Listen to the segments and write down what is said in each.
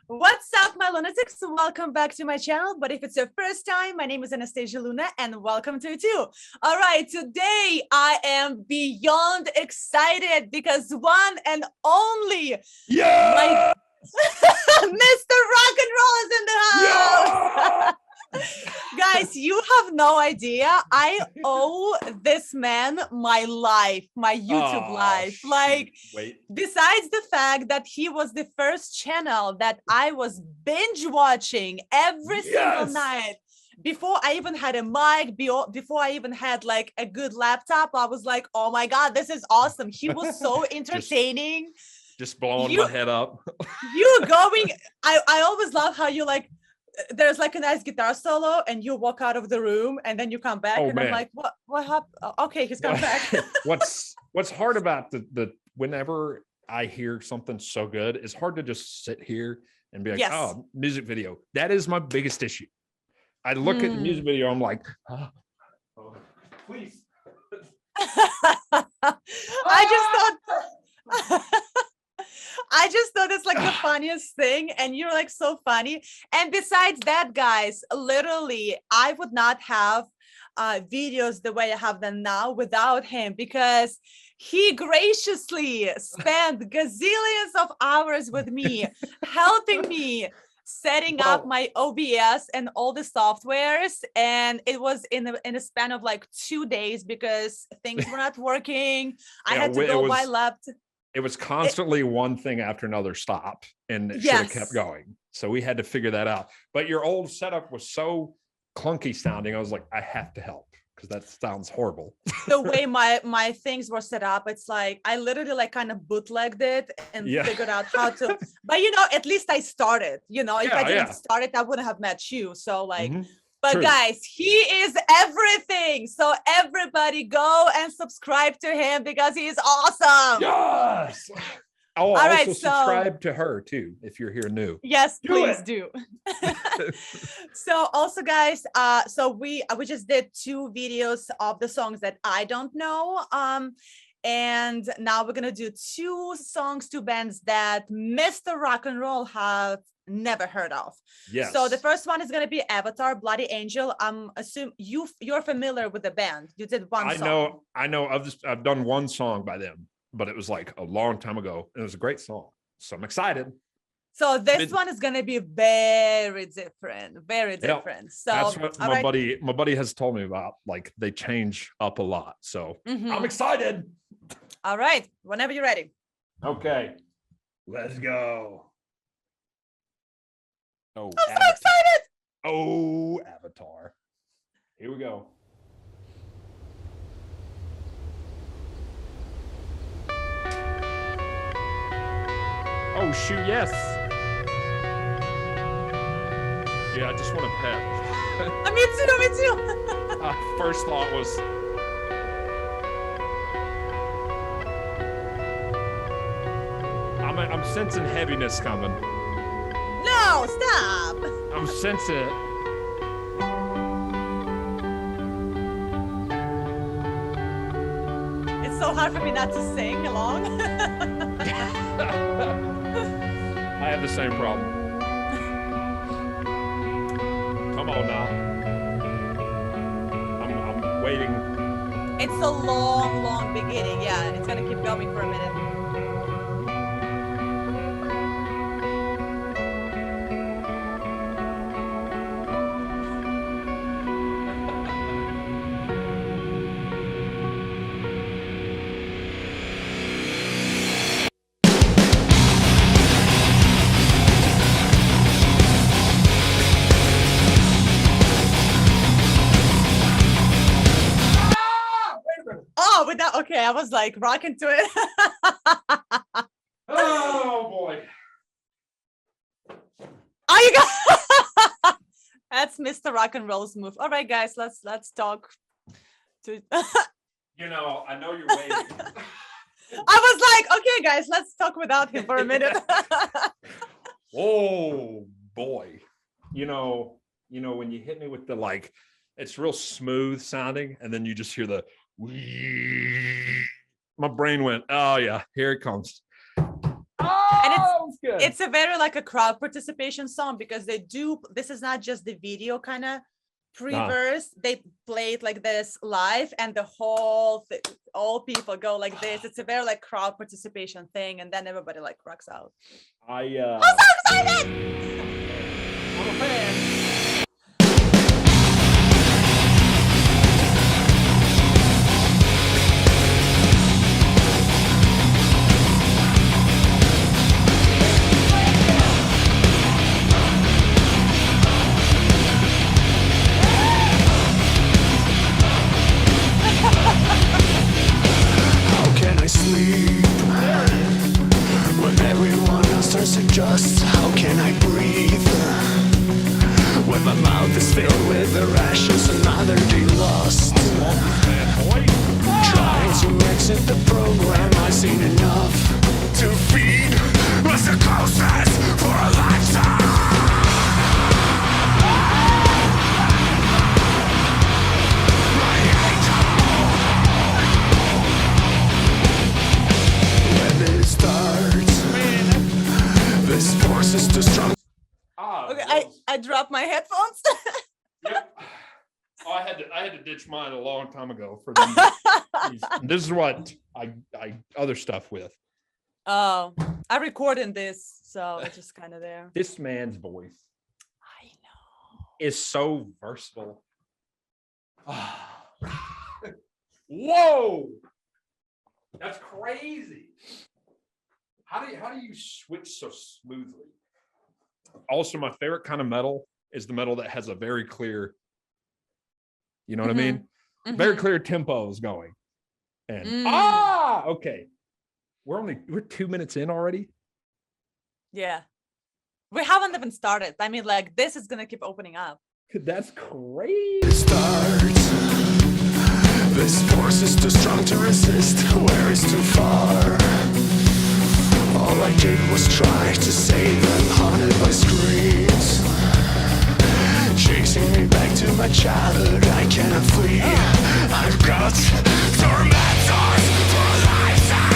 What's up, my lunatics? Welcome back to my channel. But if it's your first time, my name is Anastasia Luna, and welcome to it too. All right, today I am beyond excited because one and only Yeah, Mr. Rock and Roll is in the house. Guys, you have no idea. I owe this man my life, my YouTube life. Like, besides the fact that he was the first channel that I was binge watching every single night. Before I even had a mic, before I even had like a good laptop, I was like, oh my God, this is awesome. He was so entertaining. Just blowing my head up. I always love how you like, there's like a nice guitar solo and you walk out of the room and then you come back I'm like, what happened? Okay, he's come back. What's hard about the whenever I hear something so good, it's hard to just sit here and be like, oh, music video. That is my biggest issue. I look at the music video, I'm like, please. I just thought it's like the funniest thing, and you're like so funny. And besides that, guys, literally, I would not have videos the way I have them now without him, because he graciously spent gazillions of hours with me, helping me setting up my OBS and all the softwares, and it was in a span of like 2 days because things were not working. I had to go buy laptop. It was constantly one thing after another stop, and it should have kept going. So we had to figure that out. But your old setup was so clunky sounding. I was like, I have to help because that sounds horrible. The way my things were set up, it's like I literally like kind of bootlegged it and figured out how to. But you know, at least I started. You know, if I didn't start it, I wouldn't have met you. So like. But guys, he is everything. So everybody go and subscribe to him because he is awesome. Yes. I'll also subscribe to her too if you're here new. Yes, please do. So also, guys, so we just did 2 videos of the songs that I don't know. And now we're gonna do 2 songs, 2 bands that Mr. Rock and Roll have never heard of. Yes. So the first one is going to be Avatar, Bloody Angel. I'm assuming you're familiar with the band. You did one song. I know. I've done one song by them, but it was like a long time ago, and it was a great song. So I'm excited. So this one is going to be very different, very different. So that's what my buddy has told me about. Like they change up a lot. So I'm excited. All right, whenever you're ready. Okay, let's go. Oh, I'm so excited! Oh, Avatar. Here we go. Oh, shoot, yes. Yeah, I just want to pet. Me too. First thought was... I'm sensing heaviness coming. No, stop. I'm sensing it. It's so hard for me not to sing along. I have the same problem. Come on now. I'm waiting. It's a long beginning. Yeah, it's gonna keep going for a minute. Okay, I was like rocking to it. Oh boy. Oh, you got that's Mr. Rock and Roll's move. All right, guys, let's talk to You know, I know you're waiting. I was like, okay, guys, let's talk without him for a minute. Oh boy. You know, when you hit me with the like, it's real smooth sounding, and then you just hear the my brain went, oh yeah, here it comes. Oh, and It's a very like a crowd participation song because this is not just the video kind of pre-verse. They play it like this live and the whole all people go like this. It's a very like crowd participation thing, and then everybody like rocks out. I'm so excited. I'm a fan. Just how can I breathe when my mouth is filled with the ashes, another day lost. Trying to exit the program, I've seen enough to feed was the closest for a lifetime. When it starts, this force is too strong. Okay, I dropped my headphones. Yep. Oh, I had to ditch mine a long time ago for them. This is what I other stuff with. Oh, I recorded this, so it's just kind of there. This man's voice, I know, is so versatile. Whoa, that's crazy. How do you switch so smoothly? Also, my favorite kind of metal is the metal that has a very clear, you know what I mean? Very clear tempos going. And okay. We're 2 minutes in already. Yeah. We haven't even started. I mean, like, this is gonna keep opening up. That's crazy. It starts. This force is too strong to resist. Where is too far? All I did was try to save them, haunted by screams, chasing me back to my childhood. I cannot flee. I've got tormentors for a lifetime.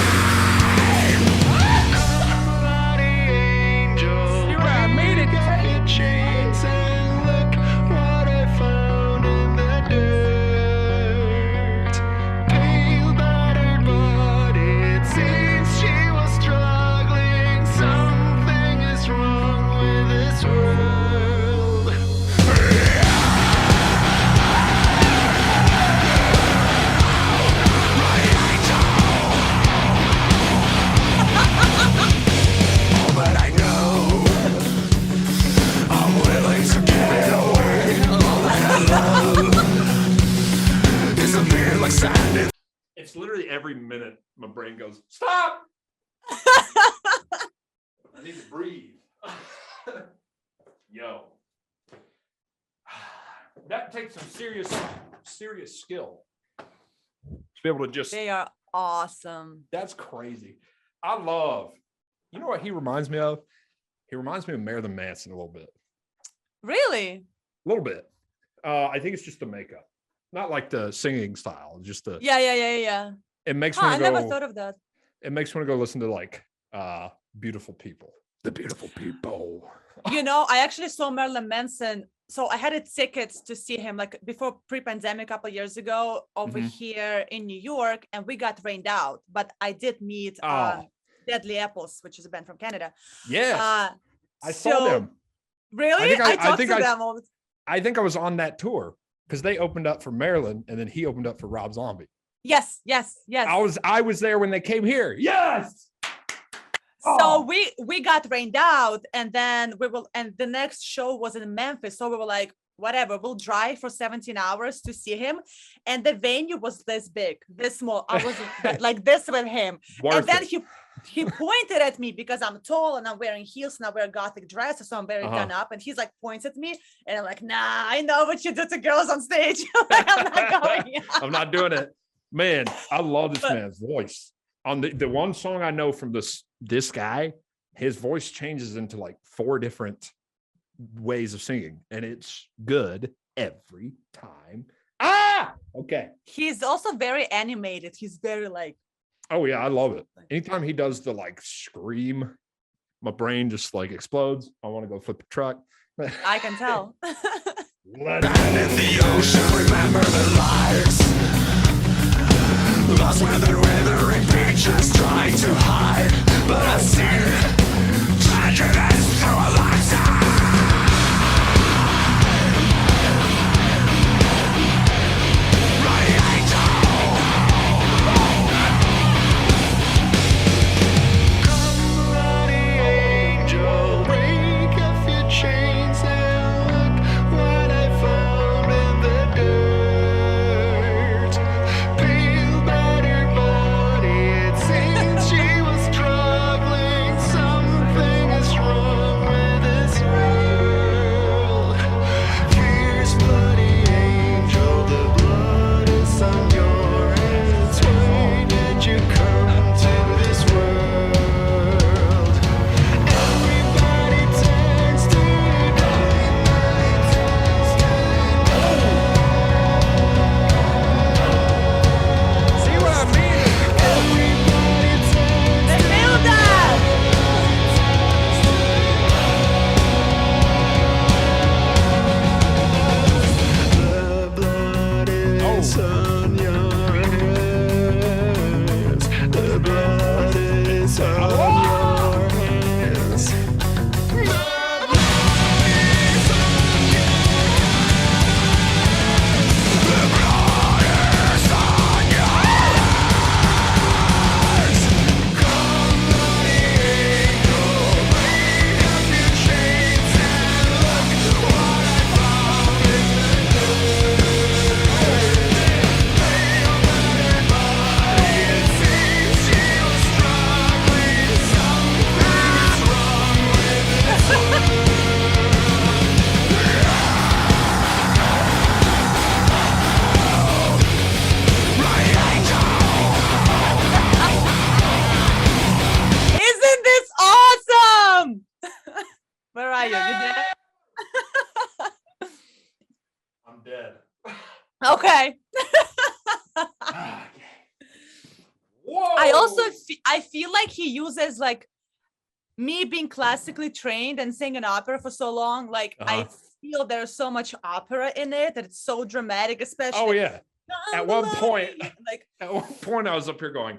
Bloody angel, I made it, guy. Chains and look what I found in the dirt. Pale, battered body. It seems she was struggling. Something is wrong with this world. All that I know, I'm willing to give it away. All that I love is a mere like sand. It's literally every minute my brain goes, stop. I need to breathe. Yo. That takes some serious skill to be able to just. They are awesome. That's crazy. I love. You know what he reminds me of? He reminds me of Marilyn Manson a little bit. Really? A little bit. I think it's just the makeup, not like the singing style. Just the. Yeah. It makes Huh, me I go. never thought of that. It makes me want to go listen to like Beautiful People. The Beautiful People. You know, I actually saw Marilyn Manson. So I had tickets to see him like before pre-pandemic a couple of years ago over here in New York, and we got rained out. But I did meet Deadly Apples, which is a band from Canada. Yes, I saw them. Really? I talked to them all the time. I think I was on that tour because they opened up for Marilyn, and then he opened up for Rob Zombie. Yes. I was there when they came here. Yes. So we got rained out, and then and the next show was in Memphis. So we were like, whatever, we'll drive for 17 hours to see him. And the venue was this big, this small. I was like this with him. And then he pointed at me because I'm tall and I'm wearing heels and I wear gothic dresses, so I'm very done up. And he's like points at me, and I'm like, nah, I know what you do to girls on stage. Like, I'm not going out. I'm not doing it. Man, I love this man's voice. On the one song I know from this guy, his voice changes into like 4 different ways of singing, and it's good every time. Okay. He's also very animated. He's very like. Oh yeah, I love it. Anytime he does the like scream, my brain just like explodes. I want to go flip a truck. I can tell. And in the ocean, remember the lives. Lost within withering pictures, trying to hide. But I see tragedies through a lifetime. Okay. Whoa. I also I feel like he uses like me being classically trained and singing opera for so long. Like I feel there's so much opera in it that it's so dramatic, especially. Oh yeah. At one point I was up here going,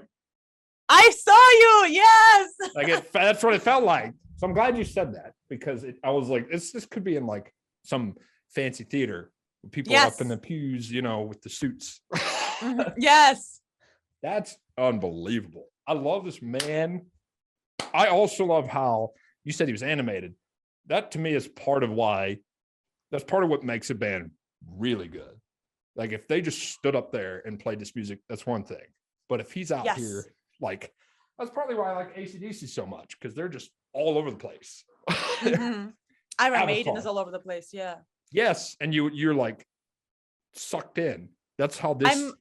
I saw you. Yes. Like that's what it felt like. So I'm glad you said that because I was like, this could be in like some fancy theater. People are up in the pews, you know, with the suits. Yes. That's unbelievable. I love this man. I also love how you said he was animated. That to me is part of what makes a band really good. Like if they just stood up there and played this music, that's one thing. But if he's out here, like that's probably why I like AC/DC so much because they're just all over the place. Iron Maiden is all over the place. Yeah. Yes, and you're like sucked in. That's how this is.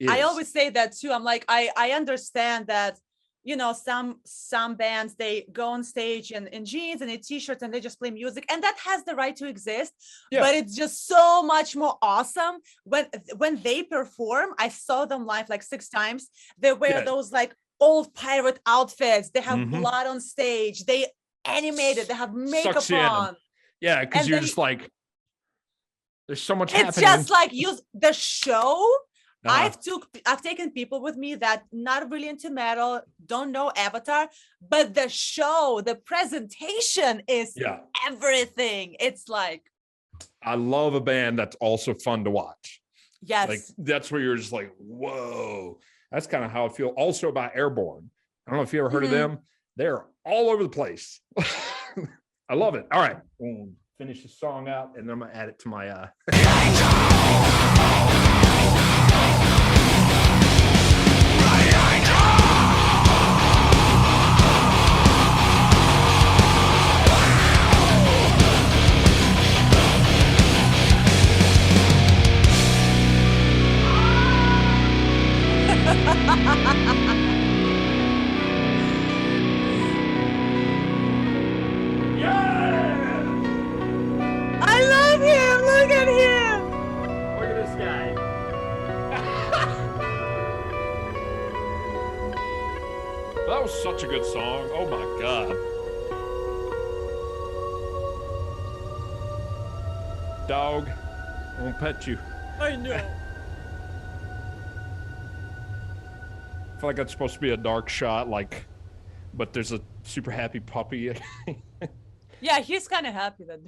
I always say that too. I'm like, I understand that, you know, some bands, they go on stage in jeans and in t-shirts and they just play music, and that has the right to exist. Yeah. But it's just so much more awesome when they perform. I saw them live like 6 times. They wear those like old pirate outfits. They have blood on stage. They animated. They have makeup on. Yeah, because you're just like, there's so much happening. It's just like the show. I've taken people with me that not really into metal, don't know Avatar, but the show, the presentation is everything. It's like, I love a band that's also fun to watch. Yes. Like that's where you're just like, whoa. That's kind of how I feel also about Airborne. I don't know if you ever heard of them. They're all over the place. I love it. All right. We'll finish the song out and then I'm going to add it to my I love him. Look at him. Look at this guy. That was such a good song. Oh my God. dog. I won't pet you. I know. I feel like that's supposed to be a dark shot, like, but there's a super happy puppy. Yeah, he's kind of happy that.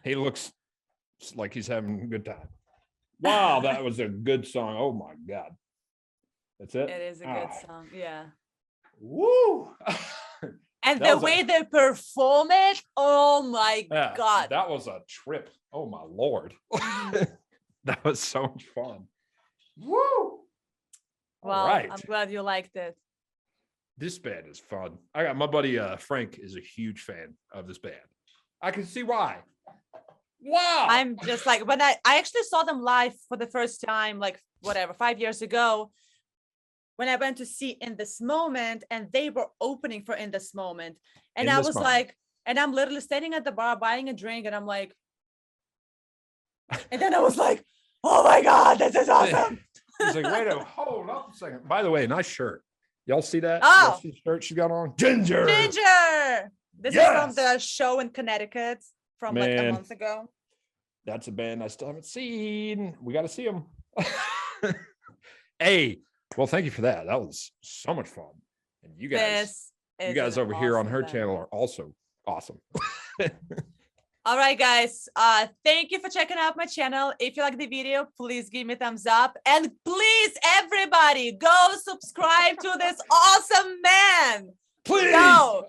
He looks like he's having a good time. Wow, that was a good song. Oh my God. That's it? It is a good song, yeah. Woo! And the way they perform it, oh my God. That was a trip. Oh my Lord. That was so much fun. Woo! Well, right. I'm glad you liked it. This band is fun. I got my buddy Frank is a huge fan of this band. I can see why. Wow. I'm just like, when I actually saw them live for the first time, like 5 years ago, when I went to see In This Moment, and they were opening for In This Moment. And I was like, and I'm literally standing at the bar buying a drink, and I'm like, and then I was like, oh my God, this is awesome. He's like, wait a hold up a second. By the way, nice shirt. Y'all see that? Oh. Y'all see the shirt she got on? Ginger. This is from the show in Connecticut from like a month ago. That's a band I still haven't seen. We got to see them. Hey, well, thank you for that. That was so much fun. And you guys over here on her channel are also awesome. All right, guys. Thank you for checking out my channel. If you like the video, please give me a thumbs up. And please, everybody, go subscribe to this awesome man. Please. Go.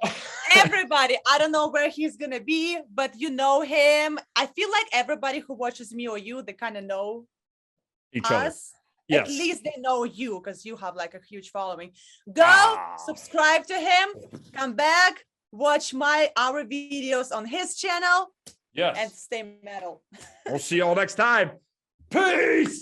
Everybody. I don't know where he's going to be, but you know him. I feel like everybody who watches me or you, they kind of know each other. Yes. At least they know you because you have like a huge following. Go subscribe to him. Come back. Watch our videos on his channel. Yes. And stay metal. We'll see y'all next time. Peace.